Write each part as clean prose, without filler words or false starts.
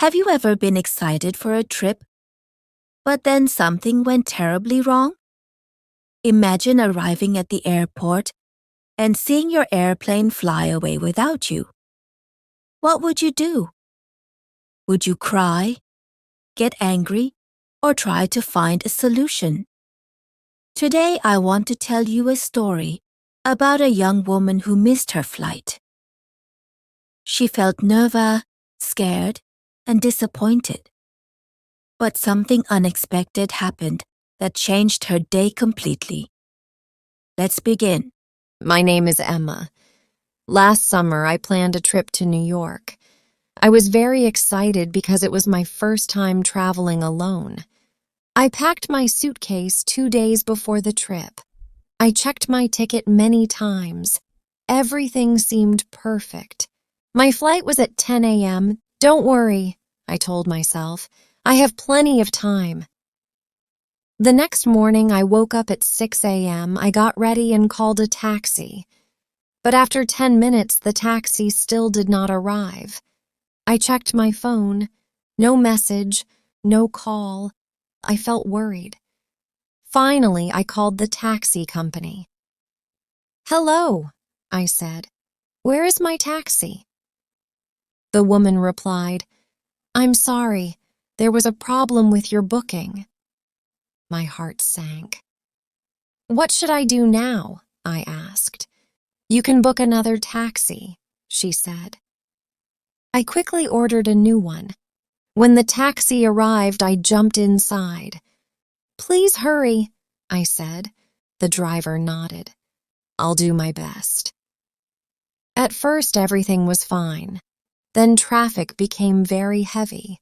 Have you ever been excited for a trip, but then something went terribly wrong? Imagine arriving at the airport and seeing your airplane fly away without you. What would you do? Would you cry, get angry, or try to find a solution? Today I want to tell you a story about a young woman who missed her flight. She felt nervous, scared, and disappointed. But something unexpected happened that changed her day completely. Let's begin. My name is Emma. Last summer, I planned a trip to New York. I was very excited because it was my first time traveling alone. I packed my suitcase 2 days before the trip. I checked my ticket many times. Everything seemed perfect. My flight was at 10 a.m. Don't worry, I told myself. I have plenty of time. The next morning, I woke up at 6 a.m. I got ready and called a taxi. But after 10 minutes, the taxi still did not arrive. I checked my phone. No message, no call. I felt worried. Finally, I called the taxi company. "Hello," I said. "Where is my taxi?" The woman replied, "I'm sorry. There was a problem with your booking." My heart sank. "What should I do now?" I asked. "You can book another taxi," she said. I quickly ordered a new one. When the taxi arrived, I jumped inside. "Please hurry," I said. The driver nodded. "I'll do my best." At first, everything was fine. Then traffic became very heavy.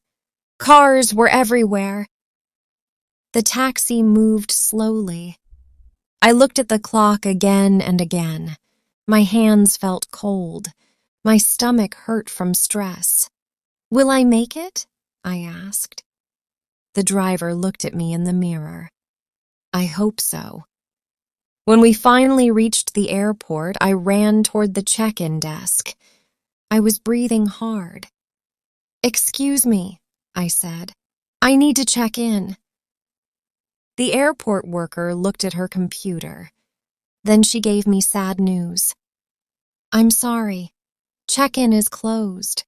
Cars were everywhere. The taxi moved slowly. I looked at the clock again and again. My hands felt cold. My stomach hurt from stress. "Will I make it?" I asked. The driver looked at me in the mirror. "I hope so." When we finally reached the airport, I ran toward the check-in desk. I was breathing hard. "Excuse me," I said. "I need to check in." The airport worker looked at her computer. Then she gave me sad news. "I'm sorry. Check-in is closed."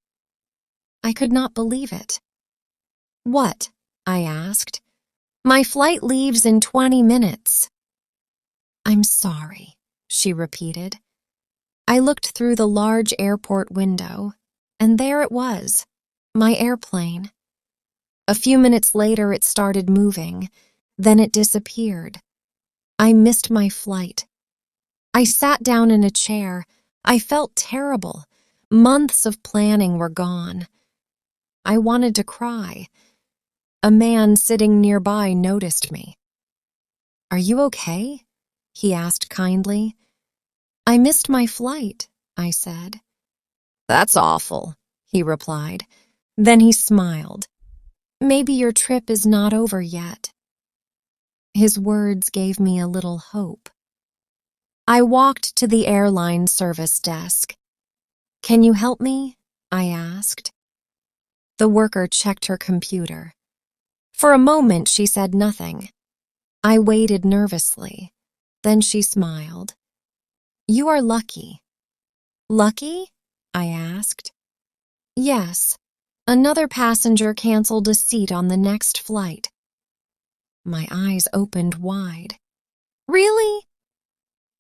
I could not believe it. "What?" I asked. "My flight leaves in 20 minutes." "I'm sorry," she repeated. I looked through the large airport window, and there it was, my airplane. A few minutes later, it started moving. Then it disappeared. I missed my flight. I sat down in a chair. I felt terrible. Months of planning were gone. I wanted to cry. A man sitting nearby noticed me. "Are you okay?" he asked kindly. "I missed my flight," I said. "That's awful," he replied. Then he smiled. "Maybe your trip is not over yet." His words gave me a little hope. I walked to the airline service desk. "Can you help me?" I asked. The worker checked her computer. For a moment, she said nothing. I waited nervously. Then she smiled. "You are lucky." "Lucky?" I asked. "Yes. Another passenger canceled a seat on the next flight." My eyes opened wide. "Really?"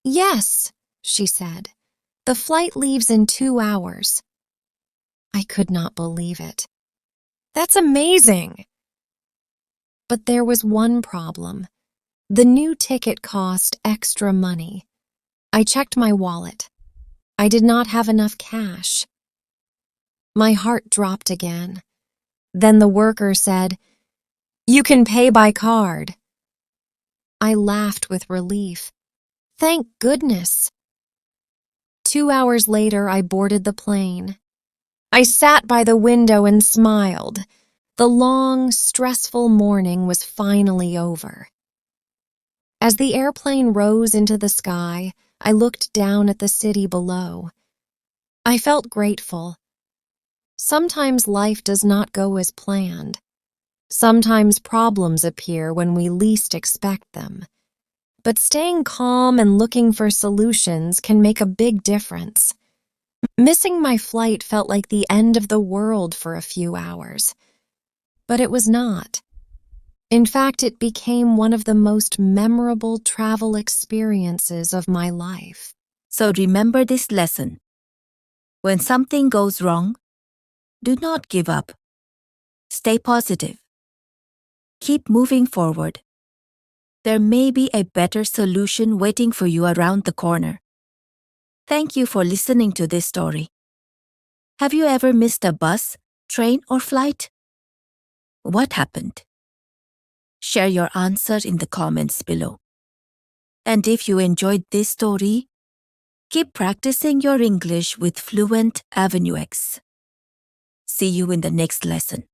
"Yes," she said. "The flight leaves in 2 hours." I could not believe it. "That's amazing!" But there was one problem. The new ticket cost extra money. I checked my wallet. I did not have enough cash. My heart dropped again. Then the worker said, "You can pay by card." I laughed with relief. Thank goodness. 2 hours later, I boarded the plane. I sat by the window and smiled. The long, stressful morning was finally over. As the airplane rose into the sky, I looked down at the city below. I felt grateful. Sometimes life does not go as planned. Sometimes problems appear when we least expect them. But staying calm and looking for solutions can make a big difference. Missing my flight felt like the end of the world for a few hours. But it was not. In fact, it became one of the most memorable travel experiences of my life. So remember this lesson. When something goes wrong, do not give up. Stay positive. Keep moving forward. There may be a better solution waiting for you around the corner. Thank you for listening to this story. Have you ever missed a bus, train, or flight? What happened? Share your answer in the comments below. And if you enjoyed this story, keep practicing your English with Fluent Avenuex. See you in the next lesson.